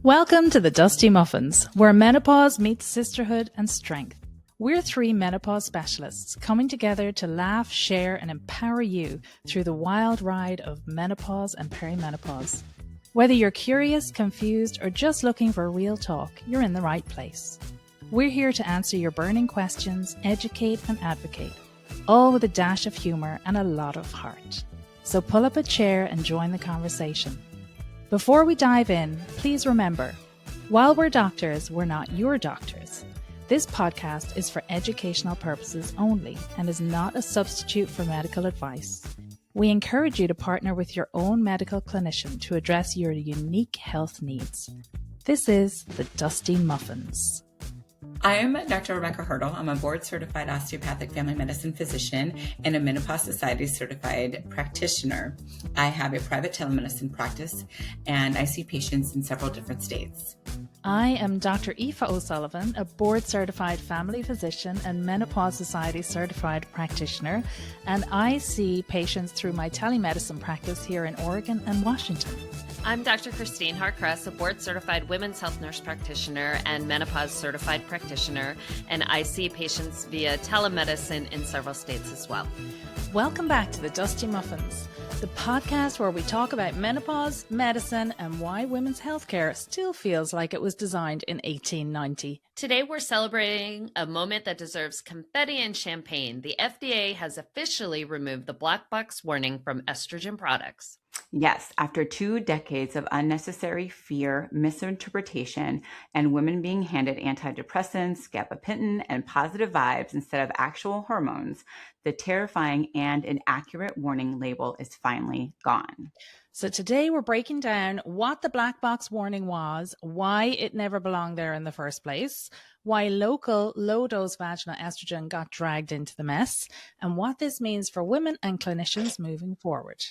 Welcome to the Dusty Muffins, where menopause meets sisterhood and strength. We're three menopause specialists coming together to laugh, share, and empower you through the wild ride of menopause and perimenopause. Whether you're curious, confused, or just looking for real talk, you're in the right place. We're here to answer your burning questions, educate, and advocate, all with a dash of humour and a lot of heart. So pull up a chair and join the conversation. Before we dive in, please remember, while we're doctors, we're not your doctors. This podcast is for educational purposes only and is not a substitute for medical advice. We encourage you to partner with your own medical clinician to address your unique health needs. This is the Dusty Muffins. I am Dr. Rebbecca Hertel. I'm a board-certified osteopathic family medicine physician and a Menopause Society certified practitioner. I have a private telemedicine practice, and I see patients in several different states. I am Dr. Aoife O'Sullivan, a board-certified family physician and Menopause Society certified practitioner, and I see patients through my telemedicine practice here in Oregon and Washington. I'm Dr. Christine Hart Kress, a board-certified women's health nurse practitioner and menopause certified practitioner, and I see patients via telemedicine in several states as well. Welcome back to the Dusty Muffins, the podcast where we talk about menopause, medicine, and why women's healthcare still feels like it was designed in 1890. Today we're celebrating a moment that deserves confetti and champagne. The FDA has officially removed the black box warning from estrogen products. Yes, after 2 decades of unnecessary fear, misinterpretation, and women being handed antidepressants, gabapentin, and positive vibes instead of actual hormones, the terrifying and inaccurate warning label is finally gone. So today we're breaking down what the black box warning was, why it never belonged there in the first place, why local low-dose vaginal estrogen got dragged into the mess, and what this means for women and clinicians moving forward.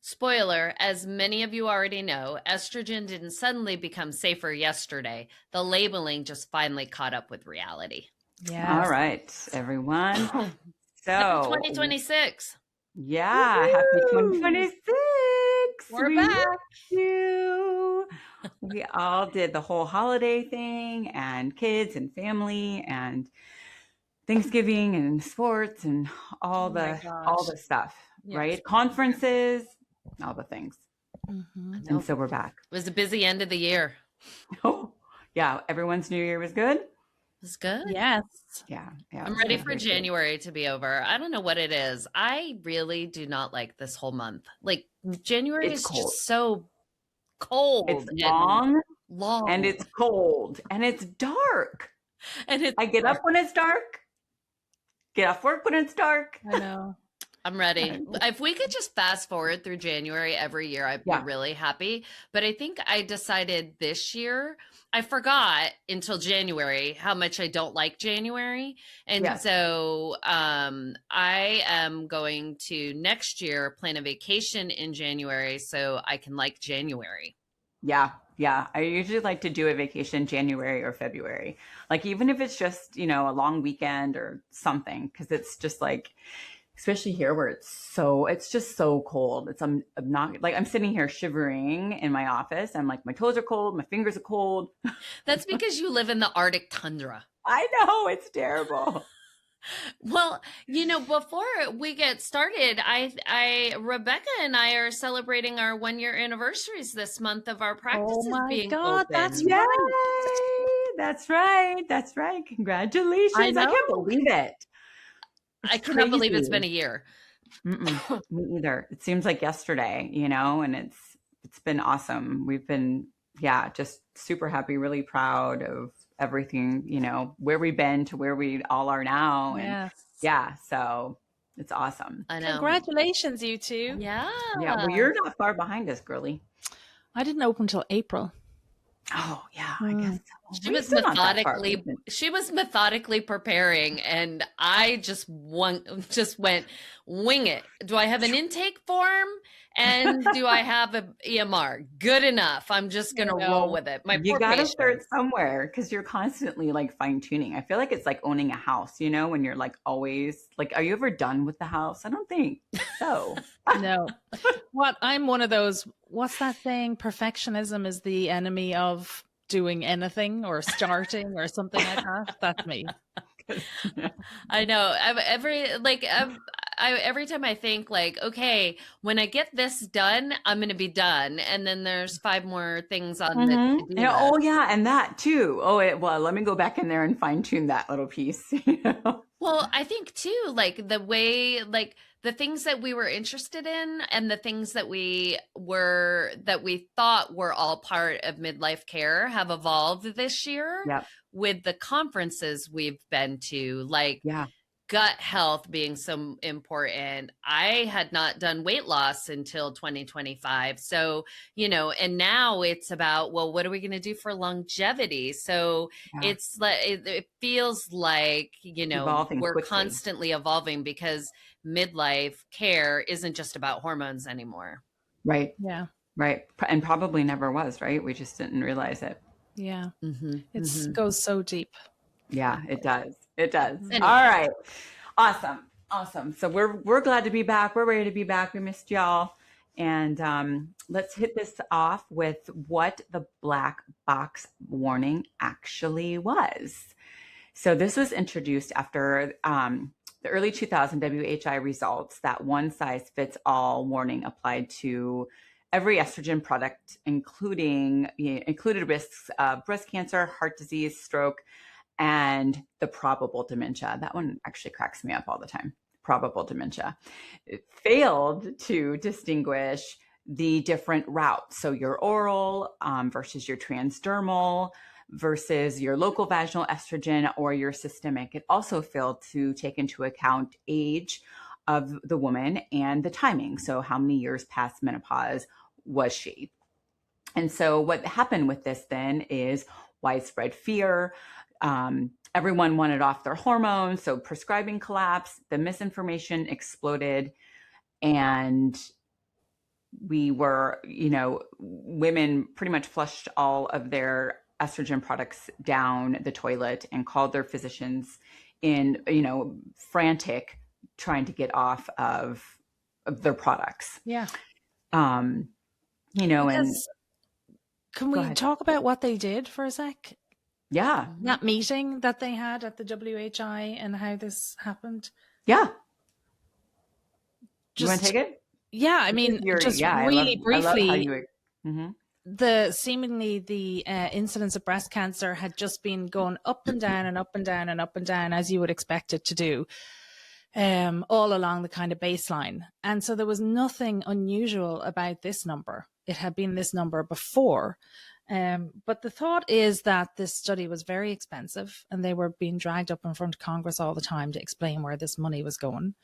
Spoiler, as many of you already know, estrogen didn't suddenly become safer yesterday. The labeling just finally caught up with reality. Yeah. All right, everyone. So happy 2026. Yeah, woo-hoo! Happy 2026. We're back. You. We all did the whole holiday thing and kids and family and Thanksgiving and sports and all the stuff, yes. Right? Conferences. All the things. Mm-hmm. And so we're back. It was a busy end of the year. Oh, yeah. Everyone's New Year was good? It was good. Yes. Yeah. I'm ready for January to be over. I don't know what it is. I really do not like this whole month. Like January is cold. Just so cold. It's long. And it's cold. And it's dark. And I get up when it's dark. Get off work when it's dark. I know. I'm ready. If we could just fast forward through January every year, I'd be really happy. But I think I decided this year, I forgot until January how much I don't like January. And so I am going to next year plan a vacation in January so I can like January. Yeah. Yeah. I usually like to do a vacation January or February. Like even if it's just, a long weekend or something, because it's just like, especially here where it's just so cold. I'm not like I'm sitting here shivering in my office. I'm like, my toes are cold. My fingers are cold. That's because you live in the Arctic tundra. I know, it's terrible. Well, before we get started, Rebbecca and I are celebrating our 1-year anniversaries this month of our practices being open. That's right. That's right. That's right. Congratulations. I can't believe it. I cannot believe it's been a year. Me either. It seems like yesterday, and it's been awesome. We've been, just super happy, really proud of everything, where we've been to where we all are now. And so it's awesome. I know. Congratulations, you two. Yeah. Yeah. Well, you're not far behind us, girly. I didn't open till April. Oh yeah, I guess so. She was methodically preparing, and I just went wing it. Do I have an intake form? And do I have an EMR? Good enough. I'm just going to roll with it. You got to start somewhere because you're constantly like fine tuning. I feel like it's like owning a house, when you're like always like, are you ever done with the house? I don't think so. No. I'm one of those, what's that saying? Perfectionism is the enemy of doing anything or starting or something like that. That's me. I know. Every time I think like, okay, when I get this done, I'm going to be done. And then there's 5 more things on the to-do list. Oh yeah. And that too. Well, let me go back in there and fine tune that little piece. Well, I think too, like the way, like the things that we were interested in and the things that we thought were all part of midlife care have evolved this year. Yep. With the conferences we've been to, like yeah. gut health being so important. I had not done weight loss until 2025. So, and now it's about, well, what are we going to do for longevity? So it's like, it feels like, Evolving we're quickly. constantly evolving because midlife care isn't just about hormones anymore. Right. Yeah. Right. And probably never was, right? We just didn't realize it. Yeah. It goes so deep. Yeah, it does. It does. Anyway. All right. Awesome. So we're glad to be back. We're ready to be back. We missed y'all. And let's hit this off with what the black box warning actually was. So this was introduced after the early 2000 WHI results that one size fits all warning applied to every estrogen product, included risks of breast cancer, heart disease, stroke, and the probable dementia. That one actually cracks me up all the time. Probable dementia. It failed to distinguish the different routes. So your oral versus your transdermal versus your local vaginal estrogen or your systemic. It also failed to take into account age of the woman and the timing. So how many years past menopause was she? And so what happened with this then is widespread fear. Everyone wanted off their hormones. So prescribing collapsed, the misinformation exploded. And we were, women pretty much flushed all of their estrogen products down the toilet and called their physicians in, frantic, trying to get off of their products. Yeah. Because, can we talk about what they did for a sec? Yeah. That meeting that they had at the WHI and how this happened. Yeah. You want to take it? Yeah. I mean, briefly, the incidence of breast cancer had just been going up and down and up and down and up and down, as you would expect it to do, all along the kind of baseline. And so there was nothing unusual about this number. It had been this number before. But the thought is that this study was very expensive and they were being dragged up in front of Congress all the time to explain where this money was going,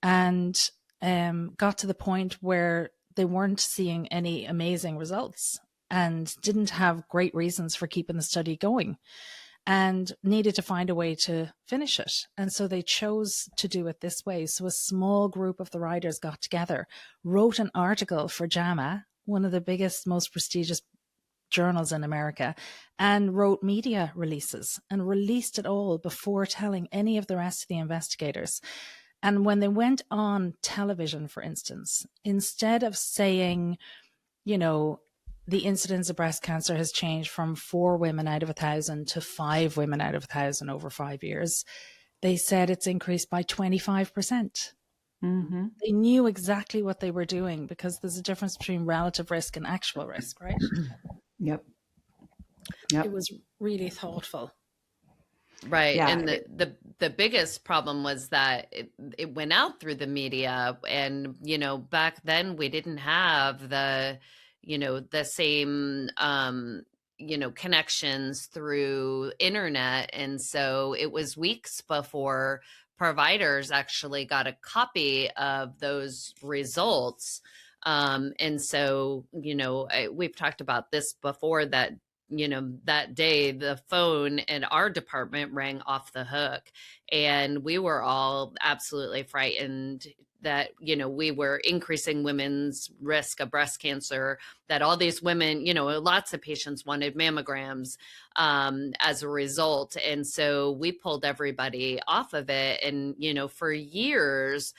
and got to the point where they weren't seeing any amazing results and didn't have great reasons for keeping the study going and needed to find a way to finish it. And so they chose to do it this way. So a small group of the writers got together, wrote an article for JAMA, one of the biggest, most prestigious journals in America, and wrote media releases and released it all before telling any of the rest of the investigators. And when they went on television, for instance, instead of saying, the incidence of breast cancer has changed from 4 women out of 1,000 to 5 women out of 1,000 over 5 years, they said it's increased by 25%. Mm-hmm. They knew exactly what they were doing because there's a difference between relative risk and actual risk, right? Yep. Yep. It was really thoughtful. Right. Yeah. And the biggest problem was that it went out through the media, and, back then we didn't have the same, connections through internet. And so it was weeks before providers actually got a copy of those results. And so, we've talked about this before, that, that day the phone in our department rang off the hook, and we were all absolutely frightened that, we were increasing women's risk of breast cancer, that all these women, lots of patients wanted mammograms as a result. And so we pulled everybody off of it. And, for years,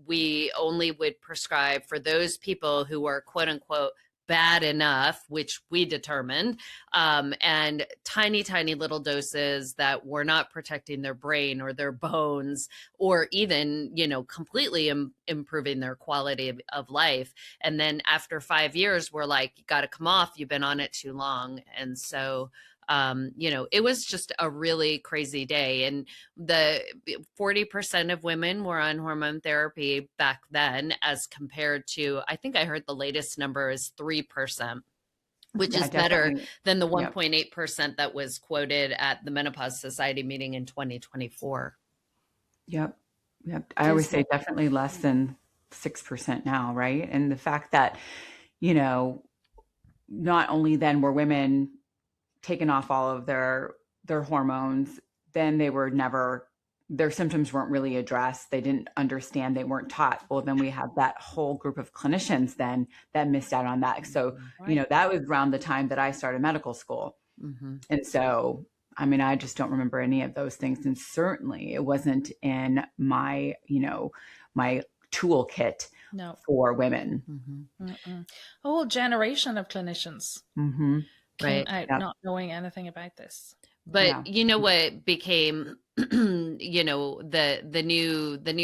we only would prescribe for those people who were, quote unquote, bad enough, which we determined, and tiny, tiny little doses that were not protecting their brain or their bones, or even, completely improving their quality of life. And then after 5 years, we're like, you got to come off. You've been on it too long. And so, it was just a really crazy day. And the 40% of women were on hormone therapy back then, as compared to, I think I heard the latest number is 3%, which is better than the 1.8% that was quoted at the Menopause Society meeting in 2024. Yep. I always say definitely less than 6% now, right? And the fact that, not only then were women taken off all of their hormones, then their symptoms weren't really addressed. They didn't understand, they weren't taught. Well, then we have that whole group of clinicians then that missed out on that. So, that was around the time that I started medical school. Mm-hmm. And so, I just don't remember any of those things. And certainly it wasn't in my, my toolkit for women. Mm-hmm. A whole generation of clinicians. Mm-hmm. Came out not knowing anything about this. But what became, the new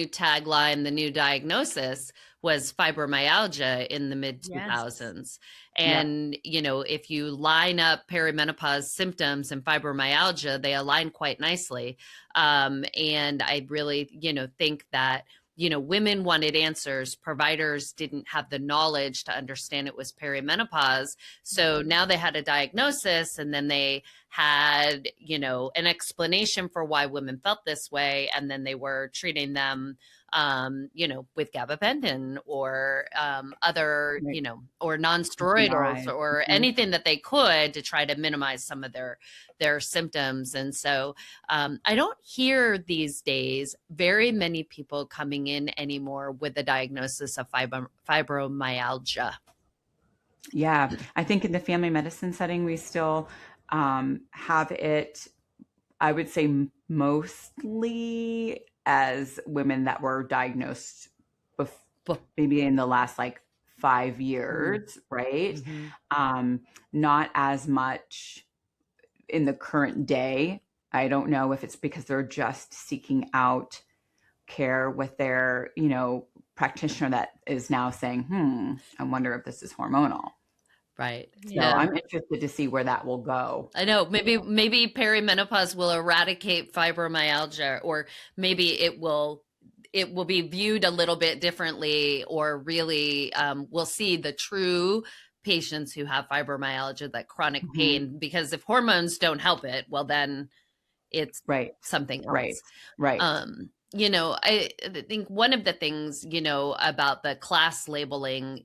tagline, the new diagnosis was fibromyalgia in the mid 2000s. Yes. And, if you line up perimenopause symptoms and fibromyalgia, they align quite nicely. And I really, think that, women wanted answers. Providers didn't have the knowledge to understand it was perimenopause. So now they had a diagnosis, and then they had, an explanation for why women felt this way. And then they were treating them, with gabapentin or other, or non-steroidals or anything that they could to try to minimize some of their symptoms. And so I don't hear these days very many people coming in anymore with a diagnosis of fibromyalgia. Yeah, I think in the family medicine setting, we still have it, I would say, mostly as women that were diagnosed maybe in the last 5 years, right? Mm-hmm. Not as much in the current day. I don't know if it's because they're just seeking out care with their, practitioner that is now saying, I wonder if this is hormonal. Right. So I'm interested to see where that will go. I know maybe perimenopause will eradicate fibromyalgia, or maybe it will be viewed a little bit differently, or really we'll see the true patients who have fibromyalgia, that chronic pain, because if hormones don't help it, well, then it's something else. Right. I think one of the things, about the class labeling,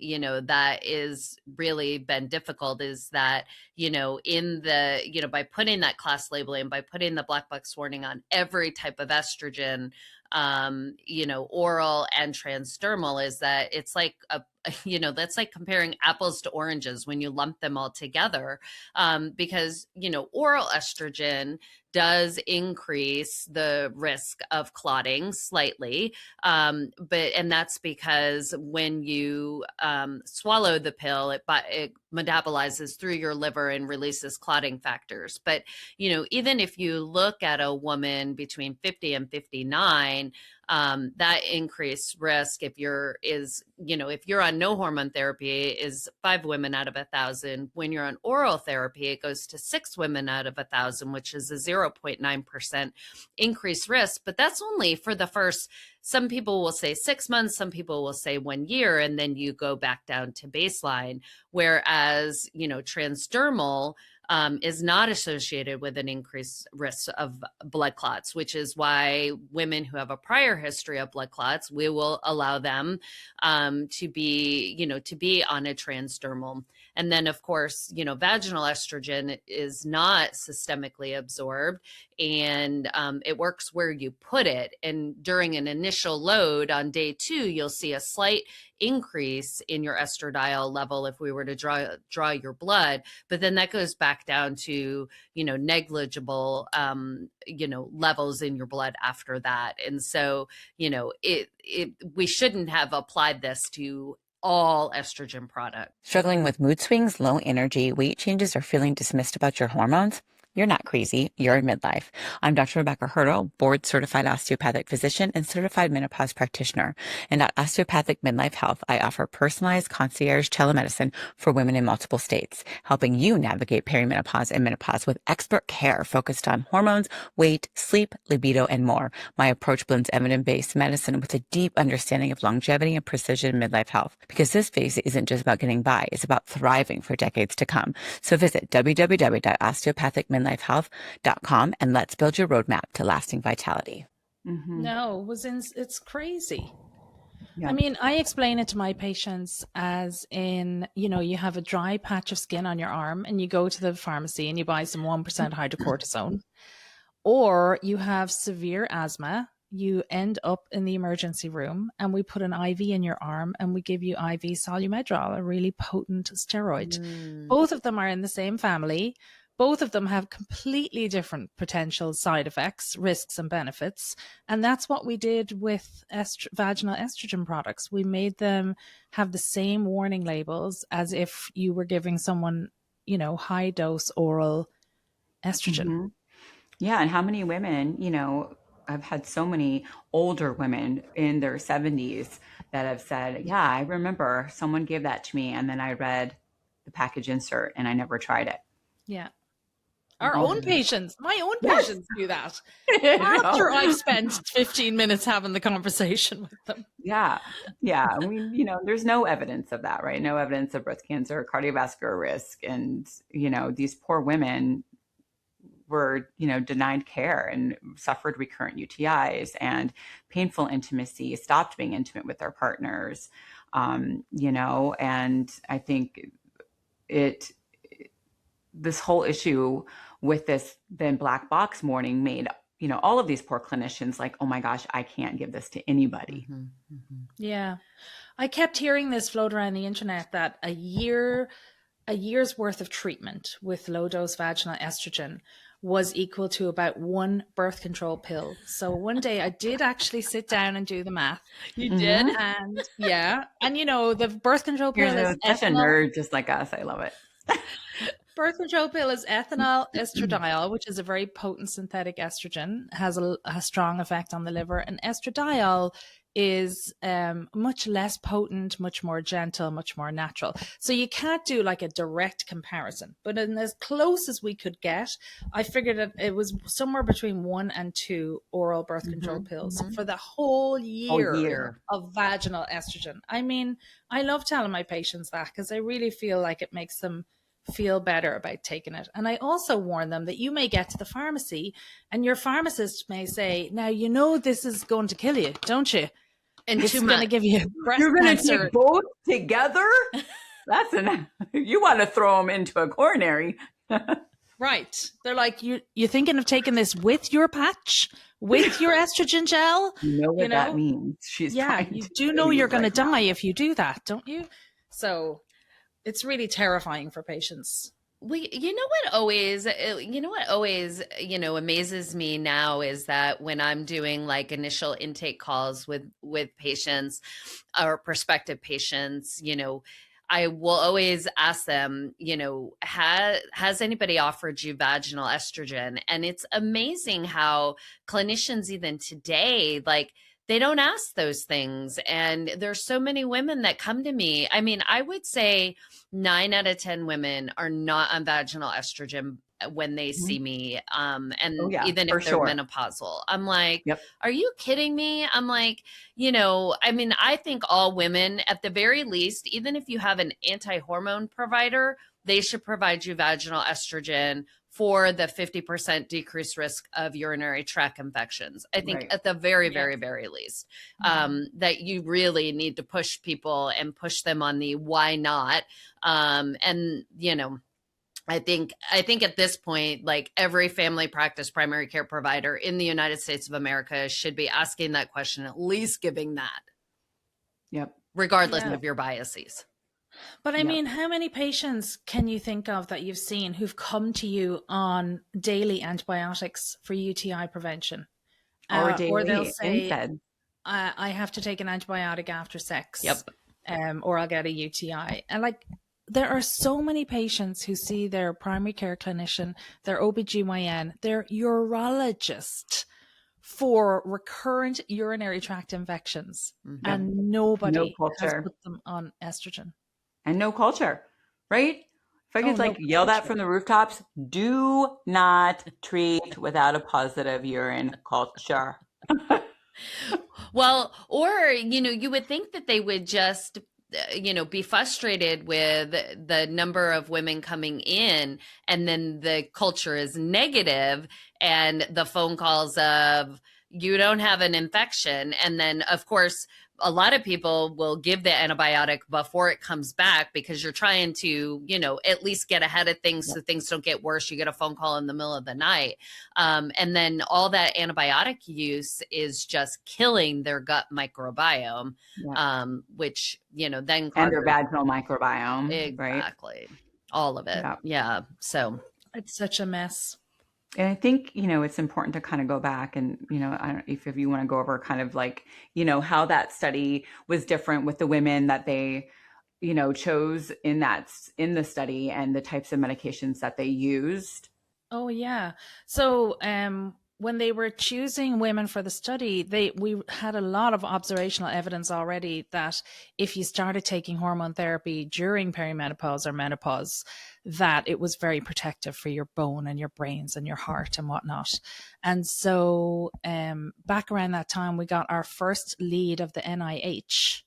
that is really been difficult is that, in the, by putting that class labeling, by putting the black box warning on every type of estrogen, oral and transdermal, is that it's like that's like comparing apples to oranges when you lump them all together, because, oral estrogen does increase the risk of clotting slightly. And that's because when you swallow the pill, it metabolizes through your liver and releases clotting factors. But, even if you look at a woman between 50 and 59, that increased risk if you're on no hormone therapy is 5 women out of 1,000. When you're on oral therapy, it goes to 6 women out of 1,000, which is a 0.9% increased risk. But that's only for the first, some people will say 6 months, some people will say 1 year, and then you go back down to baseline. Whereas, transdermal is not associated with an increased risk of blood clots, which is why women who have a prior history of blood clots, we will allow them to be on a transdermal. And then, of course, vaginal estrogen is not systemically absorbed, and it works where you put it. And during an initial load on day 2, you'll see a slight increase in your estradiol level if we were to draw your blood, but then that goes back down to negligible levels in your blood after that. And so we shouldn't have applied this to all estrogen products. Struggling with mood swings, low energy, weight changes, or feeling dismissed about your hormones? You're not crazy. You're in midlife. I'm Dr. Rebbecca Hertel, board-certified osteopathic physician and certified menopause practitioner. And at Osteopathic Midlife Health, I offer personalized concierge telemedicine for women in multiple states, helping you navigate perimenopause and menopause with expert care focused on hormones, weight, sleep, libido, and more. My approach blends evidence-based medicine with a deep understanding of longevity and precision in midlife health, because this phase isn't just about getting by, it's about thriving for decades to come. So visit www.osteopathicmidlifehealth.com and let's build your roadmap to lasting vitality. No, it's crazy. Yeah. I mean, I explain it to my patients as in, you have a dry patch of skin on your arm and you go to the pharmacy and you buy some 1% hydrocortisone, or you have severe asthma. You end up in the emergency room and we put an IV in your arm and we give you IV Solumedrol, a really potent steroid. Both of them are in the same family. Both of them have completely different potential side effects, risks and benefits. And that's what we did with vaginal estrogen products. We made them have the same warning labels as if you were giving someone, high dose oral estrogen. Yeah. And how many women, I've had so many older women in their 70s that have said, yeah, I remember someone gave that to me and then I read the package insert and I never tried it. Yeah. Our own patients, my own patients do that after I've spent 15 minutes having the conversation with them. Yeah. Yeah. I mean, there's no evidence of that, right? No evidence of breast cancer, cardiovascular risk. And, these poor women were, denied care and suffered recurrent UTIs and painful intimacy, stopped being intimate with their partners, and I think this whole issue with this then black box warning made, all of these poor clinicians like, oh my gosh, I can't give this to anybody. Yeah. I kept hearing this float around the internet that a year's worth of treatment with low dose vaginal estrogen was equal to about one birth control pill. So one day I did actually sit down and do the math. You did? And yeah. And the birth control pill is such a nerd just like us. I love it. Birth control pill is ethinyl estradiol, which is a very potent synthetic estrogen, has a strong effect on the liver. And estradiol is much less potent, much more gentle, much more natural. So you can't do like a direct comparison, but in as close as we could get, I figured that it was somewhere between 1 and 2 oral birth control pills for the whole year of vaginal estrogen. I mean, I love telling my patients that because I really feel like it makes them feel better about taking it. And I also warn them that you may get to the pharmacy and your pharmacist may say, now, this is going to kill you, don't you? And it's going to give you breast You're going to cancer. take both together? You want to throw them into a coronary. Right. They're like, you're thinking of taking this with your patch, with your estrogen gel? You know what that means. You do know you're going to die if you do that, don't you? So it's really terrifying for patients. Well, what always amazes me now is that when I'm doing like initial intake calls with patients or prospective patients, I will always ask them, has anybody offered you vaginal estrogen? And it's amazing how clinicians even today, like, they don't ask those things. And there's so many women that come to me. I mean, I would say 9 out of 10 women are not on vaginal estrogen when they see me. Even if they're menopausal, I'm like, are you kidding me? I'm like, I think all women at the very least, even if you have an anti-hormone provider, they should provide you vaginal estrogen for the 50% decreased risk of urinary tract infections. I think at the very, very, very least, that you really need to push people and push them on the why not. I think at this point, like every family practice primary care provider in the United States of America should be asking that question, at least giving that. Yep. Regardless of your biases. But I mean, how many patients can you think of that you've seen who've come to you on daily antibiotics for UTI prevention? Or they'll say, I have to take an antibiotic after sex. Yep. or I'll get a UTI. And like, there are so many patients who see their primary care clinician, their OBGYN, their urologist for recurrent urinary tract infections, and nobody has put them on estrogen. And no culture, right? If I could yell that from the rooftops, do not treat without a positive urine culture. Well, or, you would think that they would just, be frustrated with the number of women coming in, and then the culture is negative, and the phone calls of, you don't have an infection. And then, of course, a lot of people will give the antibiotic before it comes back, because you're trying to, at least get ahead of things so things don't get worse. You get a phone call in the middle of the night. And then all that antibiotic use is just killing their gut microbiome, which, then. And their vaginal microbiome. Exactly. Right? All of it. Yeah. So it's such a mess. And I think, it's important to kind of go back and, I don't know if you want to go over kind of like, how that study was different with the women that they, chose in the study, and the types of medications that they used. Oh, yeah. So when they were choosing women for the study, we had a lot of observational evidence already that if you started taking hormone therapy during perimenopause or menopause, that it was very protective for your bone and your brains and your heart and whatnot. And so back around that time, we got our first lead of the NIH,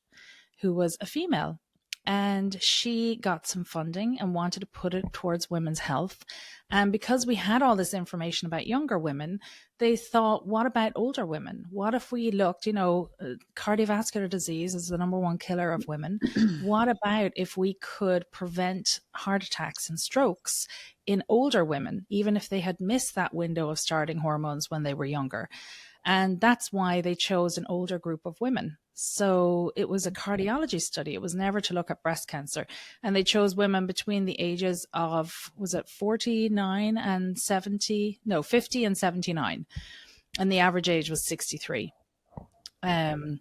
who was a female. And she got some funding and wanted to put it towards women's health. And because we had all this information about younger women, they thought, what about older women? What if we looked, cardiovascular disease is the number one killer of women. What about if we could prevent heart attacks and strokes in older women, even if they had missed that window of starting hormones when they were younger? And that's why they chose an older group of women. So it was a cardiology study. It was never to look at breast cancer. And they chose women between the ages of, 49 and 70? No, 50 and 79. And the average age was 63. And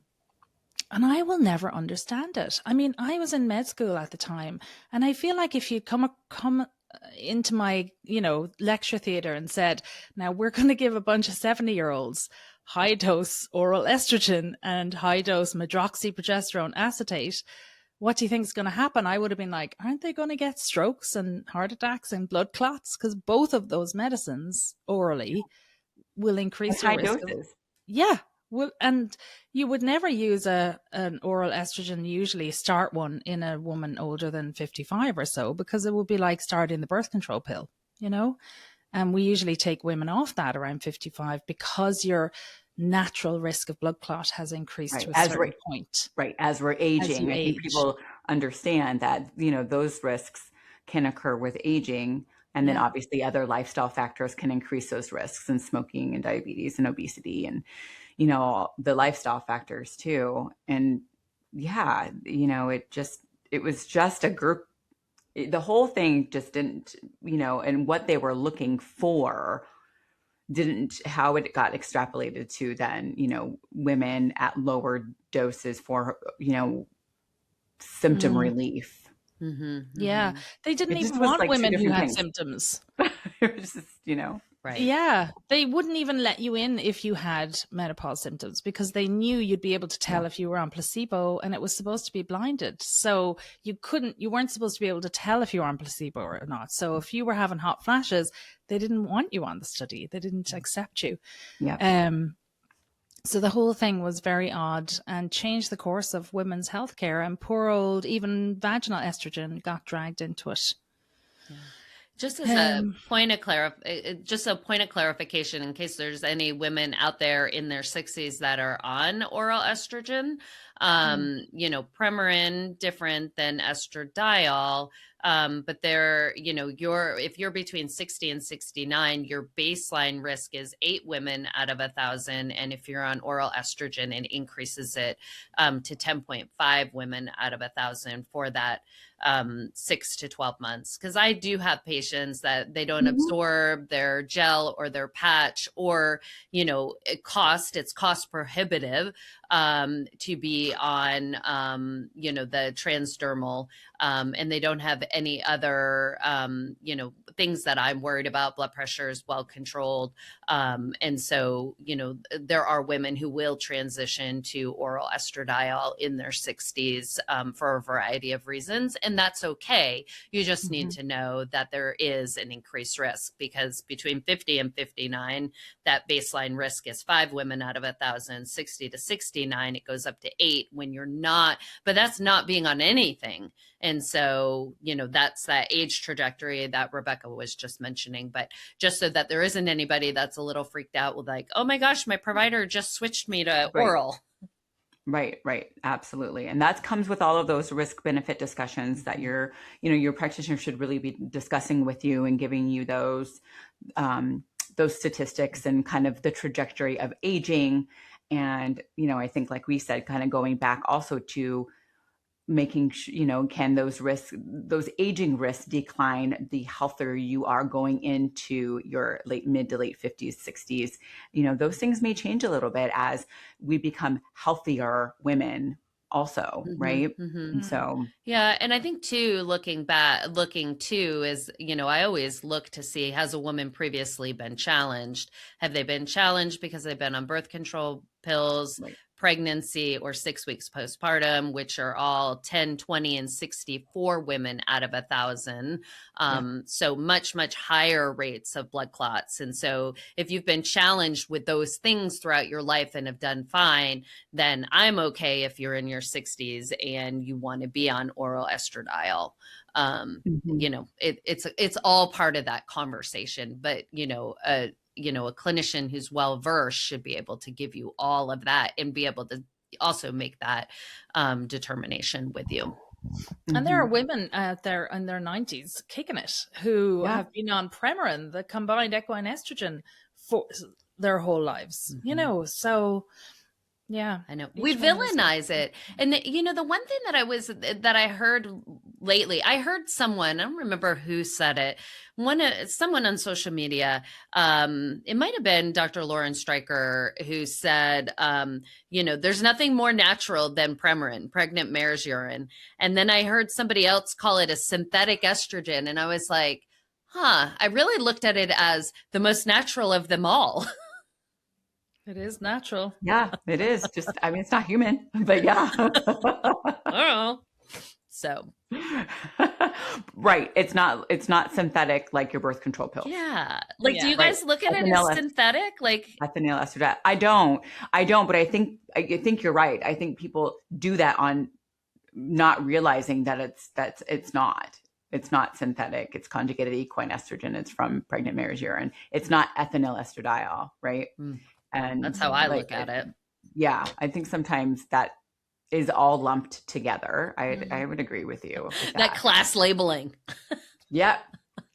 I will never understand it. I mean, I was in med school at the time, and I feel like if you come into my, lecture theater and said, now we're going to give a bunch of 70-year-olds high dose oral estrogen and high dose medroxyprogesterone acetate, what do you think is going to happen? I would have been like, aren't they going to get strokes and heart attacks and blood clots? Because both of those medicines orally will increase your risk. Yeah. Well, and you would never use an oral estrogen, usually start one in a woman older than 55 or so, because it would be like starting the birth control pill, And we usually take women off that around 55 because your natural risk of blood clot has increased to a certain point. Right. As we're aging, I think people understand that, those risks can occur with aging. And then obviously other lifestyle factors can increase those risks, and smoking and diabetes and obesity and, the lifestyle factors too. And it was just a group. The whole thing just didn't, and what they were looking for how it got extrapolated to then, women at lower doses for, symptom relief. Mm-hmm, yeah. They didn't even want women who had symptoms. It was just, Right. Yeah. They wouldn't even let you in if you had menopause symptoms, because they knew you'd be able to tell if you were on placebo, and it was supposed to be blinded. So you weren't supposed to be able to tell if you were on placebo or not. So if you were having hot flashes, they didn't want you on the study. They didn't accept you. Yeah. So the whole thing was very odd and changed the course of women's healthcare, and poor old, even vaginal estrogen got dragged into it. Yeah. Just as a point of clarification, in case there's any women out there in their 60s that are on oral estrogen, Premarin different than estradiol, but if you're between 60 and 69, your baseline risk is 8 women out of 1,000, and if you're on oral estrogen, it increases it to 10.5 women out of 1,000 for that 6 to 12 months. Because I do have patients that they don't absorb their gel or their patch, or it's cost prohibitive. to be on, the transdermal, and they don't have any other, things that I'm worried about. Blood pressure is well controlled. And so, there are women who will transition to oral estradiol in their 60s for a variety of reasons. And that's okay. You just need to know that there is an increased risk, because between 50 and 59, that baseline risk is 5 women out of 1,000. 60 to 69, it goes up to 8 when you're not, but that's not being on anything. And so, that's that age trajectory that Rebbecca was just mentioning. But just so that there isn't anybody that's a little freaked out with like, oh my gosh, my provider just switched me to oral. Right. Absolutely. And that comes with all of those risk benefit discussions that your practitioner should really be discussing with you and giving you those statistics and kind of the trajectory of aging. And, I think, like we said, kind of going back also to making, can those aging risks decline the healthier you are going into your mid to late 50s, 60s. Those things may change a little bit as we become healthier women also, right? And so, yeah. And I think too, looking too is, I always look to see, has a woman previously been challenged? Have they been challenged because they've been on birth control pills, pregnancy, or 6 weeks postpartum, which are all 10, 20, and 64 women out of 1,000. So much, much higher rates of blood clots. And so if you've been challenged with those things throughout your life and have done fine, then I'm okay if you're in your 60s and you want to be on oral estradiol. It's all part of that conversation, but a clinician who's well versed should be able to give you all of that and be able to also make that determination with you. And there are women out there in their 90s kicking it who have been on Premarin, the combined equine estrogen, for their whole lives. So yeah, I know we villainize it. And the one thing that I heard lately, I heard someone, I don't remember who said it, someone on social media, it might have been Dr. Lauren Stryker, who said, there's nothing more natural than Premarin, pregnant mare's urine. And then I heard somebody else call it a synthetic estrogen. And I was like, I really looked at it as the most natural of them all. It is natural. Yeah, it is. Just, it's not human, but yeah. So. Right. It's not synthetic like your birth control pills. Yeah. Do you guys look at it as synthetic? Like ethinyl estradiol. I don't, but I think you're right. I think people do that on not realizing that it's not synthetic. It's conjugated equine estrogen. It's from pregnant mare's urine. It's not ethinyl estradiol, right? And that's how I look at it. Yeah. I think sometimes that is all lumped together. I would agree with you. With that class labeling. Yeah,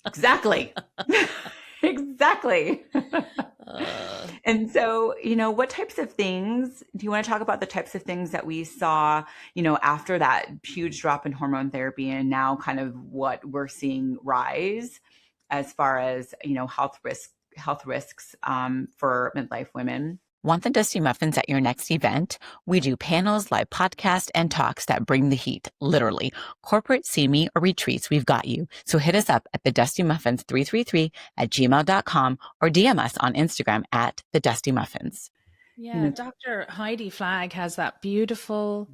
exactly. Exactly. And so, what types of things, do you want to talk about the types of things that we saw, after that huge drop in hormone therapy and now kind of what we're seeing rise as far as, health risks for midlife women? Want the Dusty Muffins at your next event? We do panels, live podcasts, and talks that bring the heat, literally. Corporate, see-me, or retreats, we've got you. So hit us up at thedustymuffins333@gmail.com or DM us on Instagram at thedustymuffins. Yeah, Dr. Heidi Flagg has that beautiful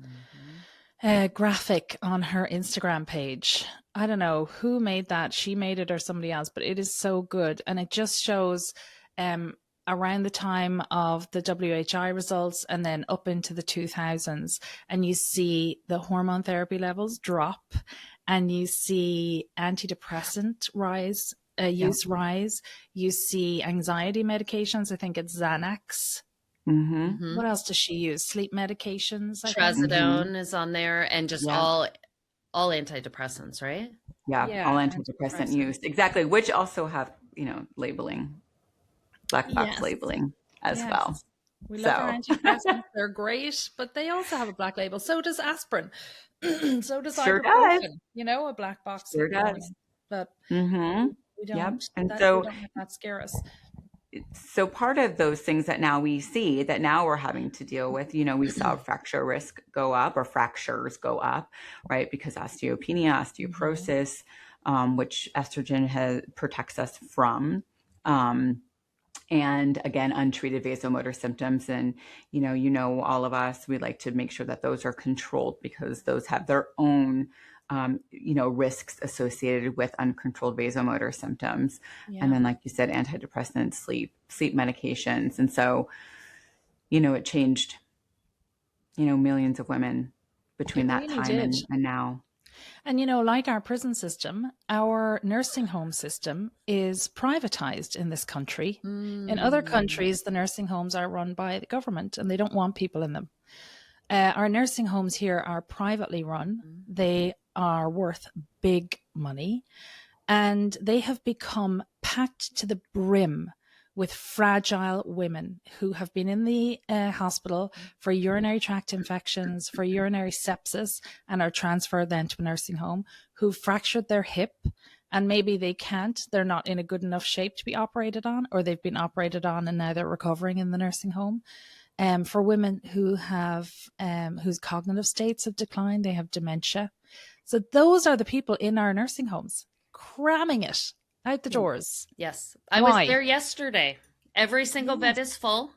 graphic on her Instagram page. I don't know who made that. She made it or somebody else, but it is so good. And it just shows around the time of the WHI results and then up into the 2000s. And you see the hormone therapy levels drop and you see antidepressant use rise. You see anxiety medications. I think it's Xanax. What else does she use? Sleep medications. Trazodone is on there, and just all antidepressants, right? Yeah, all antidepressant use. Exactly. Which also have, labeling. Black box labeling as well. We love our antidepressants. They're great, but they also have a black label. So does aspirin. So does ibuprofen. A black box. Sure does. But we don't. And we so don't let that scare us. so part of those things that now we see that now we're having to deal with, we saw fracture risk go up, or fractures go up, right? Because osteopenia, osteoporosis, which estrogen protects us from. And again, untreated vasomotor symptoms. And, all of us, we like to make sure that those are controlled, because those have their own risks associated with uncontrolled vasomotor symptoms. Yeah. And then, like you said, antidepressants, sleep medications. And so, it changed, millions of women between that time and now. And, like our prison system, our nursing home system is privatized in this country. In other countries, the nursing homes are run by the government and they don't want people in them. Our nursing homes here are privately run. They are worth big money, and they have become packed to the brim with fragile women who have been in the hospital for urinary tract infections, for urinary sepsis, and are transferred then to a nursing home, who fractured their hip, and maybe they're not in a good enough shape to be operated on, or they've been operated on and now they're recovering in the nursing home. For women who have whose cognitive states have declined, they have dementia. So those are the people in our nursing homes, cramming it out the doors. Yes. I was there yesterday. Every single bed is full.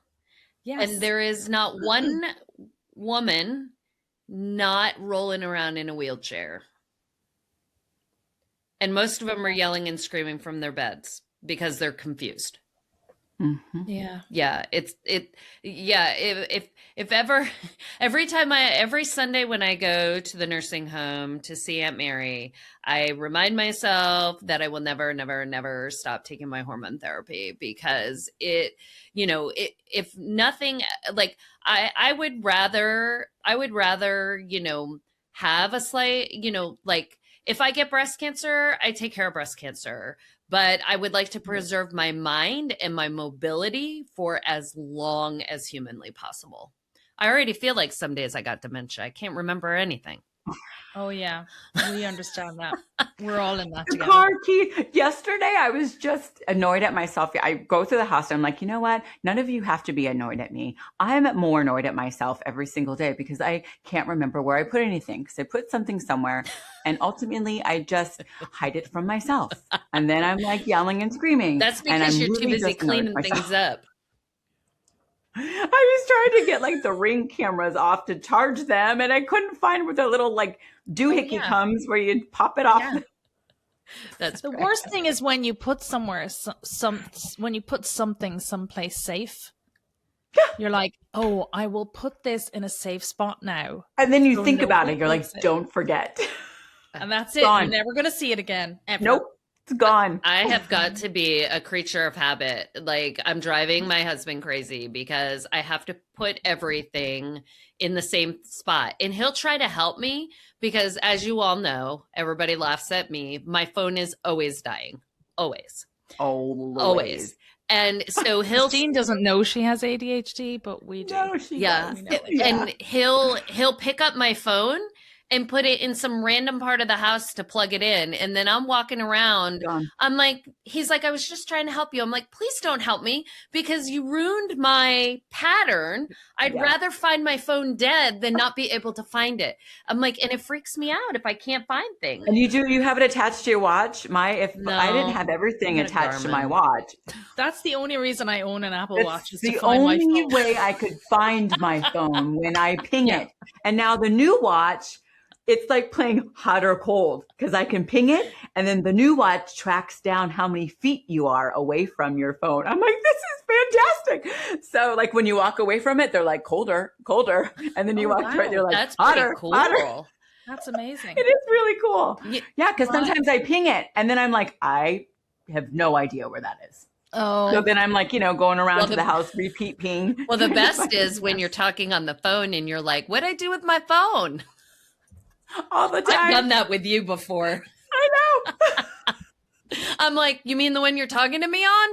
Yes. And there is not one woman not rolling around in a wheelchair. And most of them are yelling and screaming from their beds because they're confused. Mm-hmm. Yeah. If ever, every Sunday when I go to the nursing home to see Aunt Mary, I remind myself that I will never, never, never stop taking my hormone therapy, because if nothing, like I would rather, have a slight, like if I get breast cancer, I take care of breast cancer. But I would like to preserve my mind and my mobility for as long as humanly possible. I already feel like some days I got dementia. I can't remember anything. Oh, yeah. We understand that. We're all in that together. Car key. Yesterday, I was just annoyed at myself. I go through the house and I'm like, you know what? None of you have to be annoyed at me. I'm more annoyed at myself every single day because I can't remember where I put anything, because I put something somewhere and ultimately I just hide it from myself. And then I'm like yelling and screaming. That's because you're too busy cleaning things up. I was trying to get like the Ring cameras off to charge them, and I couldn't find where the little like doohickey comes where you pop it off. Yeah. That's the worst thing is when you put somewhere when you put something someplace safe. You're like, oh, I will put this in a safe spot now. And then you think about it. You're like, don't forget. And that's it. You're never going to see it again. Ever. Nope. It's gone. I have got to be a creature of habit. Like, I'm driving my husband crazy because I have to put everything in the same spot. And he'll try to help me because, as you all know, everybody laughs at me. My phone is always dying. Always. Always. And so Christine doesn't know she has ADHD, but we do. No, she does. And he'll pick up my phone and put it in some random part of the house to plug it in. And then I'm walking around. I'm like, he's like, I was just trying to help you. I'm like, please don't help me because you ruined my pattern. I'd rather find my phone dead than not be able to find it. I'm like, and it freaks me out if I can't find things. And you have it attached to your watch? I didn't have everything attached to my watch. That's the only reason I own an Apple Watch. Is the only way I could find my phone when I ping it. And now the new watch, it's like playing hot or cold because I can ping it. And then the new watch tracks down how many feet you are away from your phone. I'm like, this is fantastic. So like when you walk away from it, they're like colder. And then you walk through it, they're like that's hotter, cool. hotter. That's amazing. It is really cool. Yeah. Cause sometimes I ping it and then I'm like, I have no idea where that is. Oh. So then I'm like, going around to the house, repeat ping. Well, the best is when you're talking on the phone and you're like, what'd I do with my phone? All the time. I've done that with you before. I know. I'm like, you mean the one you're talking to me on?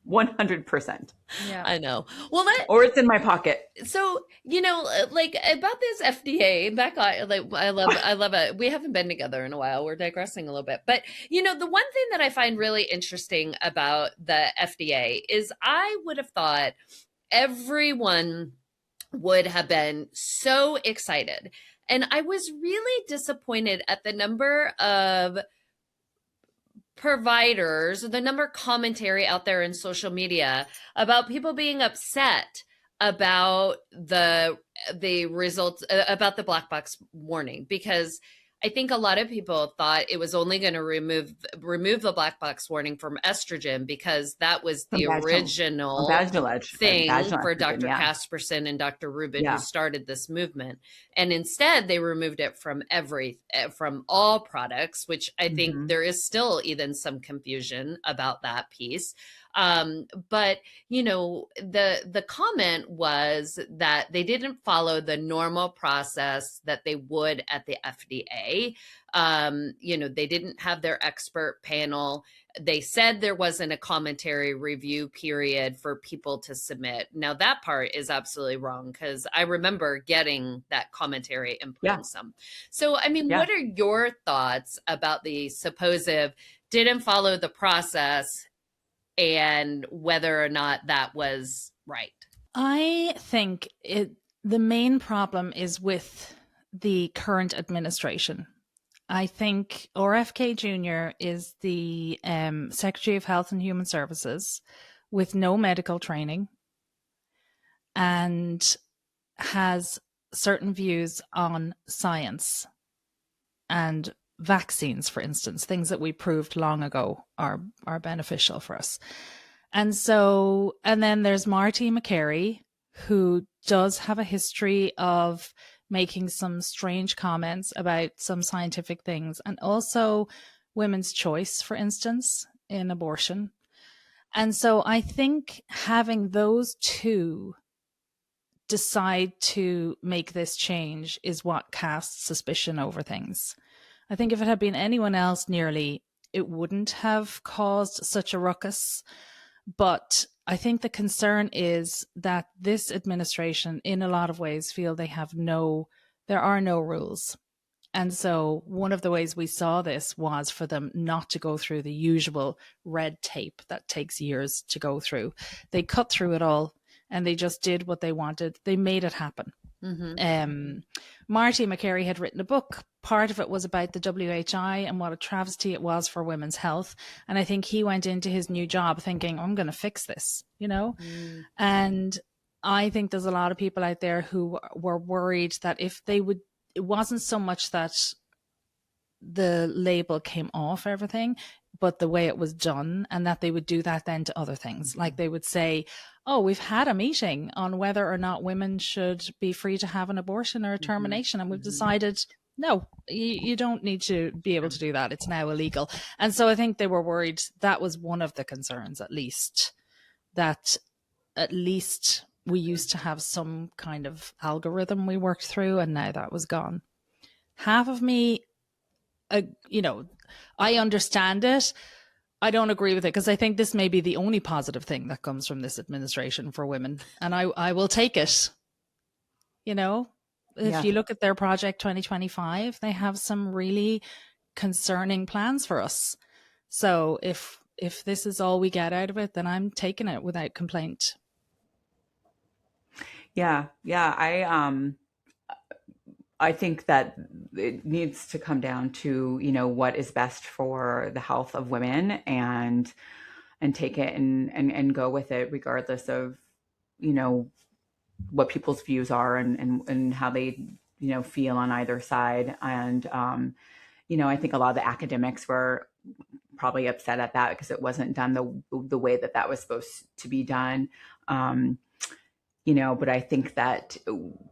100%. Yeah, I know. Well, or it's in my pocket. So, like about this FDA back on, like, I love it. We haven't been together in a while. We're digressing a little bit, but the one thing that I find really interesting about the FDA is I would have thought everyone would have been so excited. And I was really disappointed at the number of providers, the number of commentary out there in social media about people being upset about the results, about the black box warning, because I think a lot of people thought it was only going to remove the black box warning from estrogen because that was the original thing for Dr. Kasperson and Dr. Rubin, who started this movement. And instead they removed it from all products, which I think there is still even some confusion about that piece. But the comment was that they didn't follow the normal process that they would at the FDA. They didn't have their expert panel. They said there wasn't a commentary review period for people to submit. Now that part is absolutely wrong, because I remember getting that commentary and putting some. So, I mean, what are your thoughts about the supposed didn't follow the process and whether or not that was right? I think the main problem is with the current administration. I think RFK Jr. is the Secretary of Health and Human Services with no medical training and has certain views on science and vaccines, for instance, things that we proved long ago are beneficial for us. And then there's Marty McCary, who does have a history of making some strange comments about some scientific things, and also women's choice, for instance, in abortion. And so I think having those two decide to make this change is what casts suspicion over things. I think if it had been anyone else nearly, it wouldn't have caused such a ruckus. But I think the concern is that this administration, in a lot of ways, feel there are no rules. And so one of the ways we saw this was for them not to go through the usual red tape that takes years to go through. They cut through it all and they just did what they wanted. They made it happen. Marty McCary had written a book. Part of it was about the WHI and what a travesty it was for women's health. And I think he went into his new job thinking, I'm going to fix this, And I think there's a lot of people out there who were worried that if they would, it wasn't so much that the label came off everything, but the way it was done, and that they would do that then to other things. Like they would say, oh, we've had a meeting on whether or not women should be free to have an abortion or a termination. And we've decided, no, you don't need to be able to do that. It's now illegal. And so I think they were worried. That was one of the concerns, at least, that at least we used to have some kind of algorithm we worked through, and now that was gone. Half of me, I understand it. I don't agree with it, because I think this may be the only positive thing that comes from this administration for women. And I will take it. If you look at their Project 2025, they have some really concerning plans for us. So if this is all we get out of it, then I'm taking it without complaint. Yeah. I think that it needs to come down to, what is best for the health of women, and take it and go with it, regardless of, what people's views are and how they, feel on either side. And, I think a lot of the academics were probably upset at that because it wasn't done the way that was supposed to be done. But I think that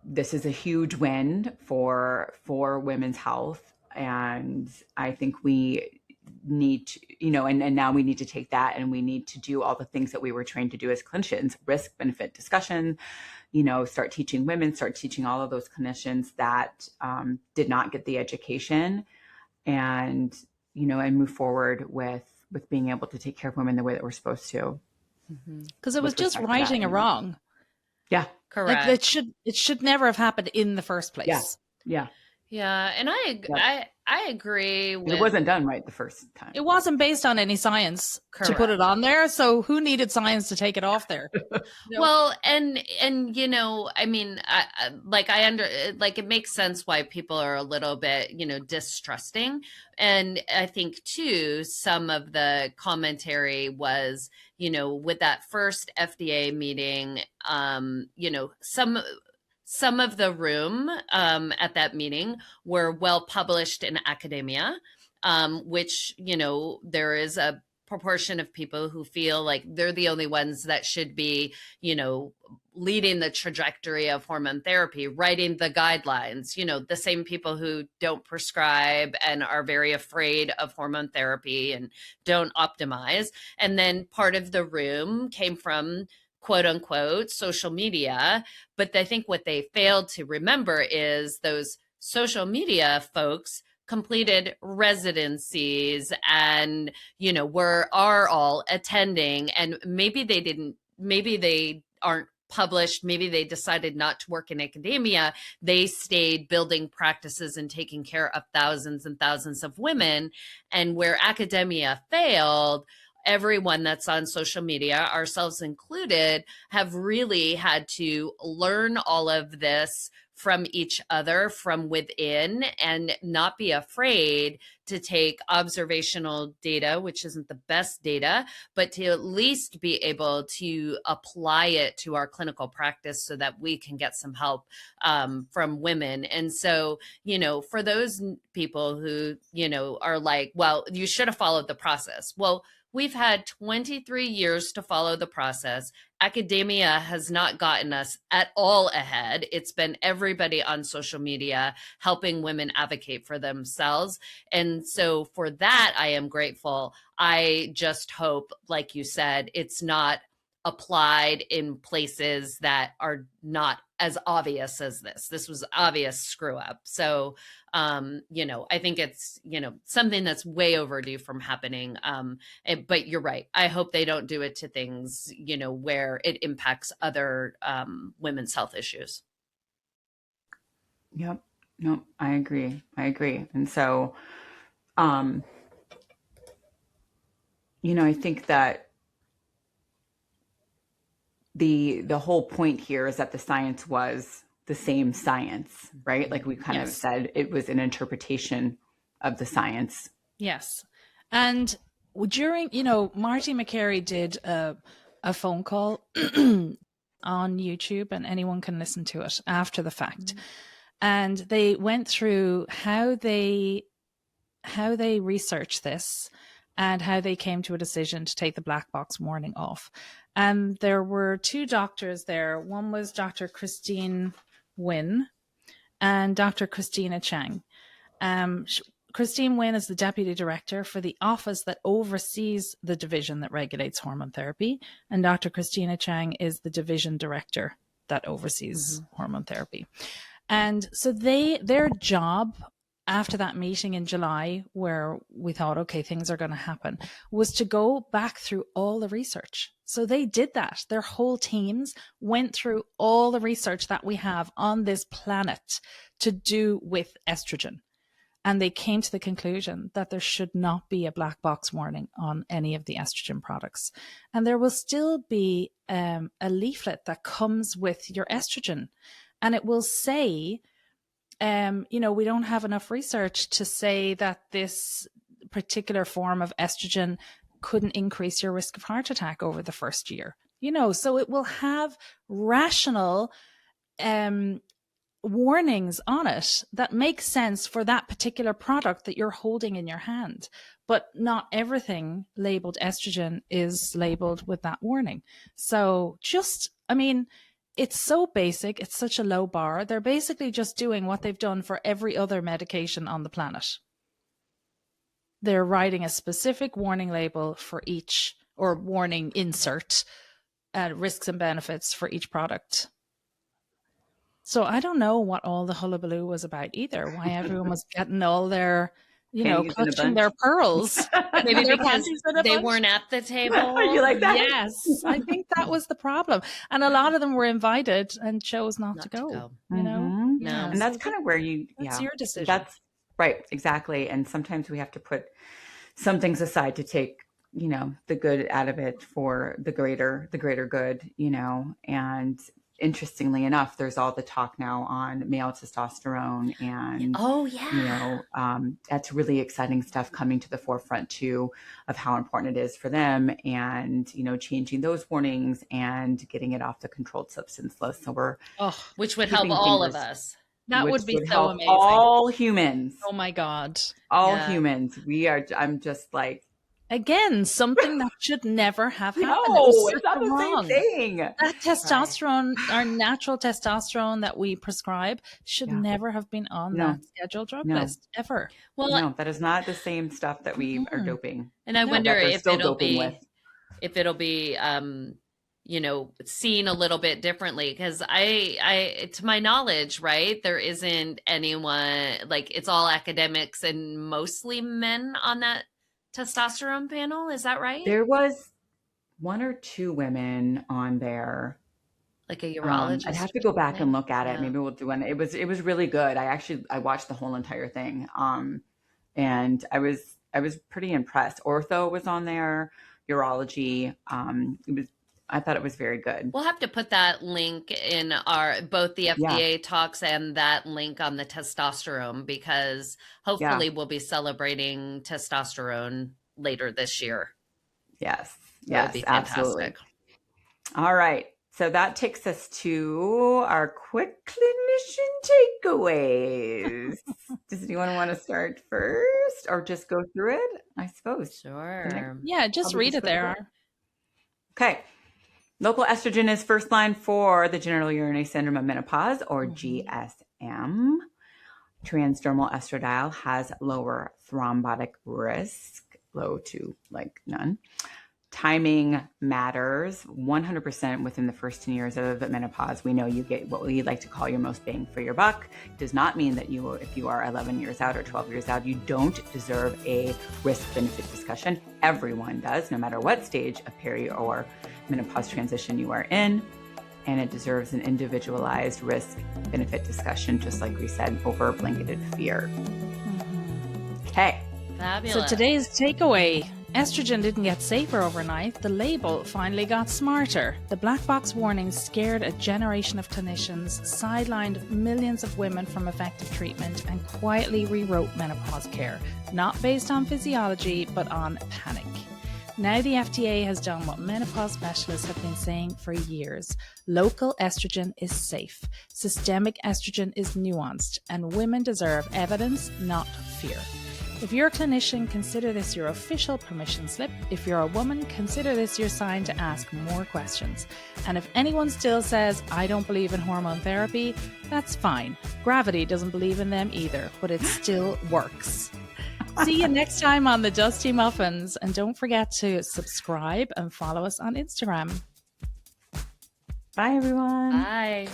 this is a huge win for women's health. And I think we need to, and now we need to take that and we need to do all the things that we were trained to do as clinicians, risk benefit discussion, start teaching women, start teaching all of those clinicians that did not get the education, and, and move forward with being able to take care of women the way that we're supposed to. Because it was just righting a wrong. Yeah. Correct. Like it should never have happened in the first place. Yeah. Yeah. Yeah. And I agree with, it wasn't done right the first time. It wasn't based on any science to put it on there. So who needed science to take it off there? Well, and you know, I mean, it makes sense why people are a little bit, you know, distrusting. And I think too, some of the commentary was, you know, with that first FDA meeting, you know, some of the room at that meeting were well published in academia, which, you know, there is a proportion of people who feel like they're the only ones that should be, you know, leading the trajectory of hormone therapy, writing the guidelines, you know, the same people who don't prescribe and are very afraid of hormone therapy and don't optimize. And then part of the room came from quote unquote social media. But I think what they failed to remember is those social media folks completed residencies and, you know, are all attending, and maybe they aren't published, maybe they decided not to work in academia. They stayed building practices and taking care of thousands and thousands of women. And where academia failed, everyone that's on social media, ourselves included, have really had to learn all of this from each other, from within, and not be afraid to take observational data, which isn't the best data, but to at least be able to apply it to our clinical practice so that we can get some help from women. And so, you know, for those people who, you know, are like, well, you should have followed the process. Well, we've had 23 years to follow the process. Academia has not gotten us at all ahead. It's been everybody on social media helping women advocate for themselves. And so for that, I am grateful. I just hope, like you said, it's not applied in places that are not as obvious as this. This was obvious screw up. So, you know, I think it's, you know, something that's way overdue from happening. But you're right. I hope they don't do it to things, you know, where it impacts other women's health issues. Yep. No, I agree. And so, you know, I think that the whole point here is that the science was the same science, right? Like we kind of said, it was an interpretation of the science. Yes. And during, you know, Marty McCary did a phone call on YouTube, and anyone can listen to it after the fact. And they went through how they researched this and how they came to a decision to take the black box warning off. And there were two doctors there. One was Dr. Christine Wynn and Dr. Christina Chang. Christine Wynn is the deputy director for the office that oversees the division that regulates hormone therapy. And Dr. Christina Chang is the division director that oversees hormone therapy. And so their job after that meeting in July, where we thought, okay, things are going to happen, was to go back through all the research. So they did that. Their whole teams went through all the research that we have on this planet to do with estrogen. And they came to the conclusion that there should not be a black box warning on any of the estrogen products. And there will still be a leaflet that comes with your estrogen. And it will say, you know, we don't have enough research to say that this particular form of estrogen couldn't increase your risk of heart attack over the first year. You know, so it will have rational warnings on it that make sense for that particular product that you're holding in your hand. But not everything labeled estrogen is labeled with that warning. So just, I mean, it's so basic. It's such a low bar. They're basically just doing what they've done for every other medication on the planet. They're writing a specific warning label for each, or warning insert, risks and benefits for each product. So I don't know what all the hullabaloo was about either, why everyone was getting all their clutching their pearls. Maybe because they weren't at the table. You like that? Yes, I think that was the problem. And a lot of them were invited and chose not to go. You know? Mm-hmm. Yeah. And that's kind of where that's your decision. That's right. Exactly. And sometimes we have to put some things aside to take, the good out of it for the greater good, and interestingly enough, there's all the talk now on male testosterone and, that's really exciting stuff coming to the forefront too, of how important it is for them and, changing those warnings and getting it off the controlled substance list. So which would help all of us. That would be so amazing. All humans. Oh my God. All humans. I'm just like, again, something that should never have happened. No, it's not the same thing. That testosterone, our natural testosterone that we prescribe, should never have been on that scheduled drug list ever. Well, no, that is not the same stuff that we are doping. And I wonder if it'll be seen a little bit differently, because I to my knowledge, right, there isn't anyone, like, it's all academics and mostly men on that testosterone panel. Is that right? There was 1 or 2 women on there, like a urologist. I'd have to go back and look at it. Maybe we'll do one. It was really good. I watched the whole entire thing, and I was pretty impressed. Ortho was on there, urology. I thought it was very good. We'll have to put that link in both the FDA talks and that link on the testosterone, because hopefully we'll be celebrating testosterone later this year. Yes, absolutely. All right. So that takes us to our quick clinician takeaways. Does anyone want to start first or just go through it? I suppose. Sure. Yeah, just read it there. Okay. Local estrogen is first line for the genital urinary syndrome of menopause, or GSM. Transdermal estradiol has lower thrombotic risk, low to like none. Timing matters 100% within the first 10 years of menopause. We know you get what we like to call your most bang for your buck. It does not mean that if you are 11 years out or 12 years out, you don't deserve a risk-benefit discussion. Everyone does, no matter what stage of peri or menopause transition you are in. And it deserves an individualized risk-benefit discussion, just like we said, over blanketed fear. Okay. Fabulous. So today's takeaway: estrogen didn't get safer overnight. The label finally got smarter. The black box warnings scared a generation of clinicians, sidelined millions of women from effective treatment, and quietly rewrote menopause care, not based on physiology, but on panic. Now the FDA has done what menopause specialists have been saying for years. Local estrogen is safe. Systemic estrogen is nuanced, and women deserve evidence, not fear. If you're a clinician, consider this your official permission slip. If you're a woman, consider this your sign to ask more questions. And if anyone still says, I don't believe in hormone therapy, that's fine. Gravity doesn't believe in them either, but it still works. See you next time on the Dusty Muffins. And don't forget to subscribe and follow us on Instagram. Bye, everyone. Bye.